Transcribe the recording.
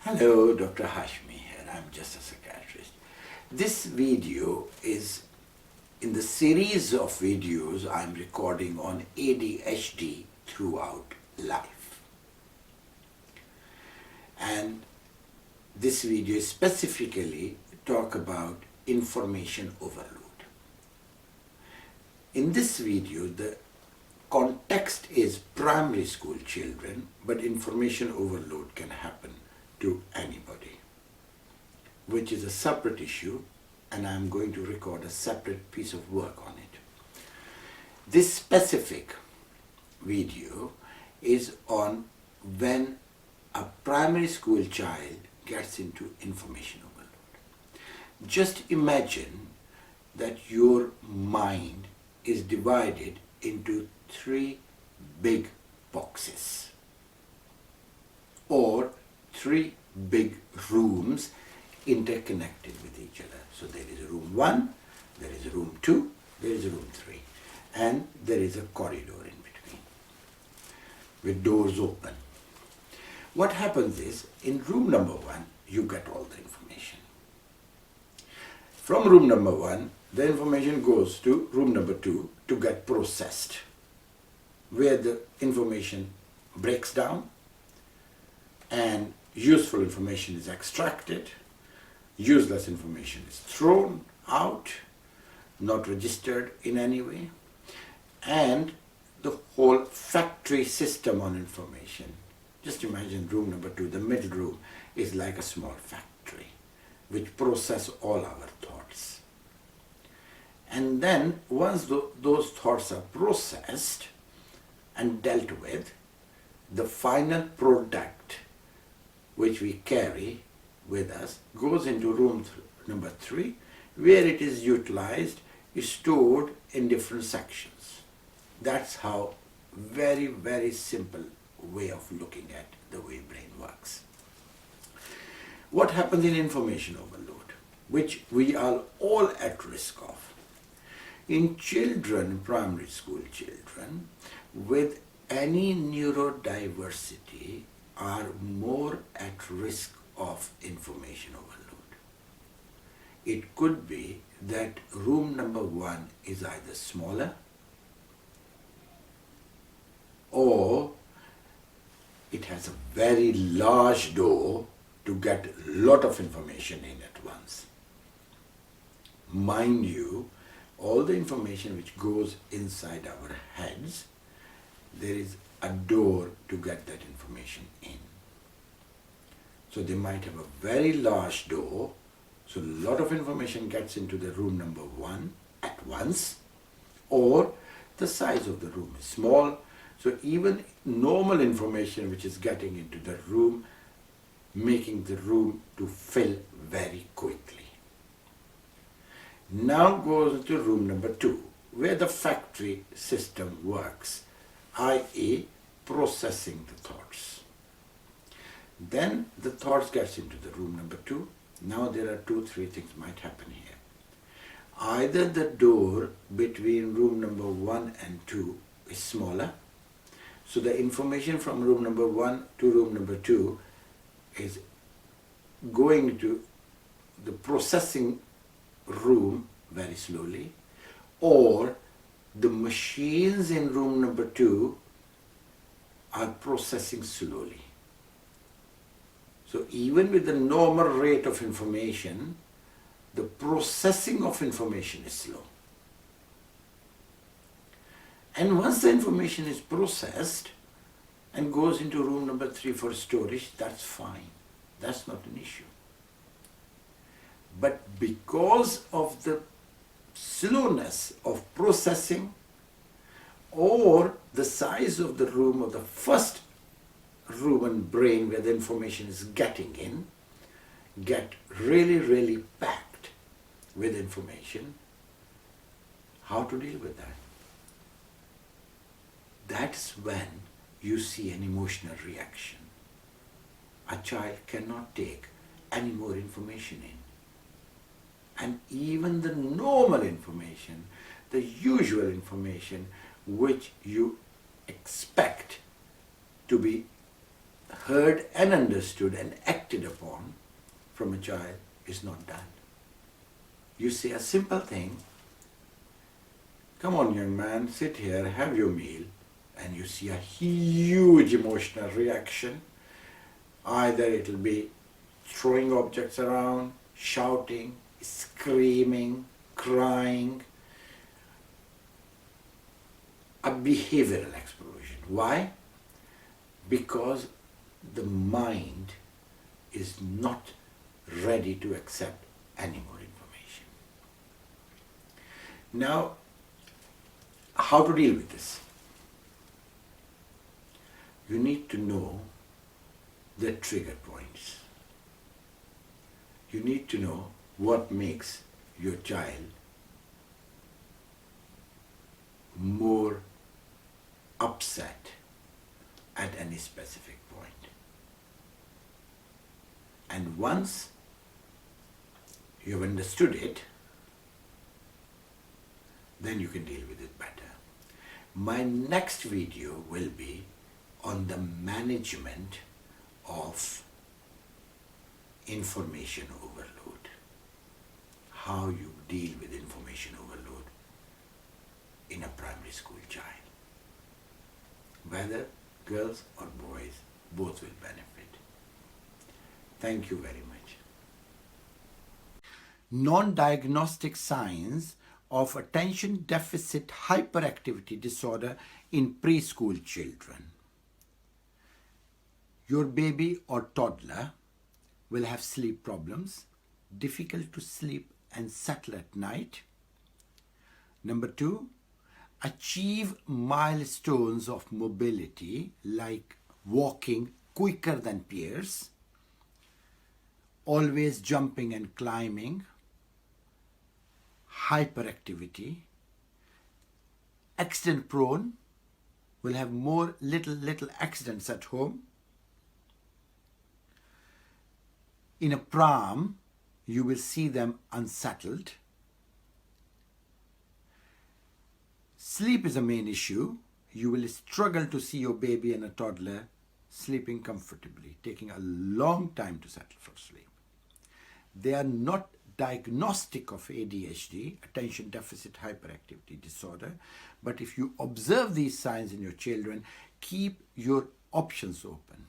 Hello, Dr. Hashmi here. I'm just a psychiatrist. This video is in the series of videos I'm recording on ADHD throughout life. And this video specifically talk about information overload. In this video, the context is primary school children, but information overload can happen to anybody, which is a separate issue, and I'm going to record a separate piece of work on it. This specific video is on when a primary school child gets into information overload. Just imagine that your mind is divided into three big boxes or three big rooms interconnected with each other. So there is room 1, there is room 2, there is room 3, and there is a corridor in between with doors open. What happens is, in room number 1, you get all the information. From room number 1, the information goes to room number 2 to get processed, where the information breaks down and useful information is extracted, useless information is thrown out, not registered in any way, and the whole factory system on information. Just imagine room number 2, the middle room, is like a small factory which process all our thoughts. And then once those thoughts are processed and dealt with, the final product which we carry with us goes into room number 3, where it is utilized, is stored in different sections. That's how very simple way of looking at the way brain works. What happens in information overload, which we are all at risk of? In children, primary school children, with any neurodiversity, are more at risk of information overload. It could be that room number 1 is either smaller or it has a very large door to get a lot of information in at once. Mind you, all the information which goes inside our heads, there is a door to get that information in. So they might have a very large door, so a lot of information gets into the room number 1 at once, or the size of the room is small, so even normal information which is getting into the room, making the room to fill very quickly. Now goes to room number 2, where the factory system works, i.e. processing the thoughts. Then the thoughts gets into the room number 2. Now there are 2-3 things might happen here. Either the door between room number 1 and 2 is smaller, so the information from room number 1 to room number 2 is going to the processing room very slowly, or the machines in room number 2 are processing slowly. So even with the normal rate of information, the processing of information is slow. And once the information is processed and goes into room number 3 for storage, that's fine. That's not an issue. But because of the slowness of processing or the size of the room of the first room and brain where the information is getting in, get really packed with information, how to deal with that? That's when you see an emotional reaction. A child cannot take any more information in. And even the normal information, the usual information which you expect to be heard and understood and acted upon from a child is not done. You say a simple thing, come on young man, sit here, have your meal, and you see a huge emotional reaction. Either it will be throwing objects around, shouting, screaming, crying, a behavioral explosion. Why? Because the mind is not ready to accept any more information. Now, how to deal with this? You need to know the trigger points. You need to know what makes your child more upset at any specific point. And once you have understood it, then you can deal with it better. My next video will be on the management of information overload. How you deal with information overload in a primary school child. Whether girls or boys, both will benefit. Thank you very much. Non-Diagnostic Signs of Attention Deficit Hyperactivity Disorder in Preschool Children. Your baby or toddler will have sleep problems, difficult to sleep and settle at night. Number 2, achieve milestones of mobility like walking quicker than peers, always jumping and climbing, hyperactivity, accident prone, will have more little accidents at home. In a pram, you will see them unsettled. Sleep is a main issue. You will struggle to see your baby and a toddler sleeping comfortably, taking a long time to settle for sleep. They are not diagnostic of ADHD, Attention Deficit Hyperactivity Disorder, but if you observe these signs in your children, keep your options open.